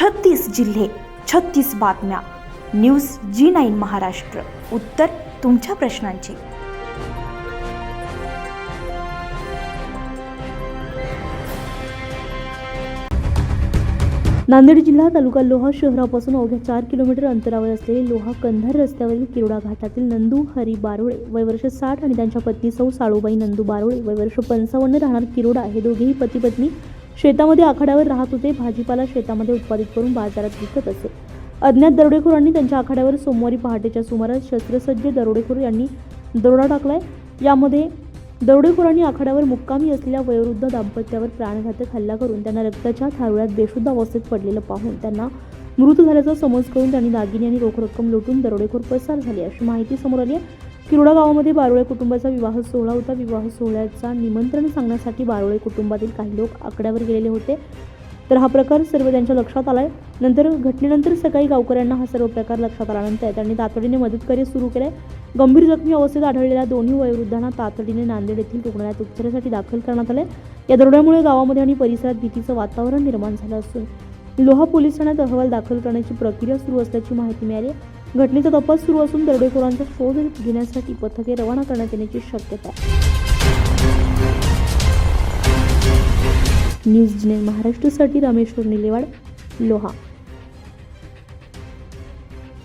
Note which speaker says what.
Speaker 1: 36 जिल्हे, 36 बातम्या. News G9 Maharashtra. उत्तर तुमच्या प्रश्नांची.
Speaker 2: नांदेड जिल्हा तालुका लोहा शहरापासून अवघ्या 4 किलोमीटर अंतरावर असलेले लोहा कंधार रस्त्यावरील किरोडा घाटातील नंदू हरी बारोळे वय वर्ष 60 आणि त्यांच्या पत्नी सौ साळूबाई नंदू बारोळे वय वर्ष 55 राहणार किरोडा हे दोघेही पती पत्नी शेतामध्ये आखाड्यावर राहत होते. भाजीपाला शेतामध्ये उत्पादित करून बाजारात विकत असे. अज्ञात दरोडेखोरांनी त्यांच्या आखाड्यावर सोमवारी पहाटेच्या सुमारास शस्त्रसज्ज दरोडेखोर यांनी दरोडा टाकलाय. यामध्ये दरोडेखोरांनी आखाड्यावर मुक्कामी असलेल्या वयोवृद्ध दाम्पत्यावर प्राणघातक हल्ला करून त्यांना रक्ताच्या थारोळ्यात बेशुद्ध अवस्थेत पडलेलं पाहून त्यांना मृत झाल्याचा समज करून त्यांनी दागिने आणि रोख रक्कम लुटून दरोडेखोर पसार झाले अशी माहिती समोर आली आहे. किरोडा गावामध्ये बारोळे कुटुंबाचा विवाह सोहळा होता. विवाह सोहळ्याचा निमंत्रण सांगण्यासाठी बारोळे कुटुंबातील काही लोक आकड्यावर गेलेले होते. तर हा प्रकार सर्व त्यांच्या लक्षात आलाय. नंतर घटनेनंतर सकाळी गावकऱ्यांना हा सर्व प्रकार लक्षात आल्यानंतर त्यांनी तातडीने मदतकार्य सुरू केले. गंभीर जखमी अवस्थेत आढळलेल्या दोन्ही वयोवृद्धांना तातडीने नांदेड येथील रुग्णालयात उपचारासाठी दाखल करण्यात आले. या दरोड्यामुळे गावामध्ये आणि परिसरात भीतीचं वातावरण निर्माण झालं असून लोहा पोलीस ठाण्यात अहवाल दाखल करण्याची प्रक्रिया सुरू असल्याची माहिती मिळाली. घटनेचा तपास सुरू असून दरोडेखोरांचा शोध घेण्यासाठी पथके रवाना करण्यात येण्याची शक्यता आहे. न्यूज G9 महाराष्ट्रासाठी रामेश्वर निलेवाड, लोहा.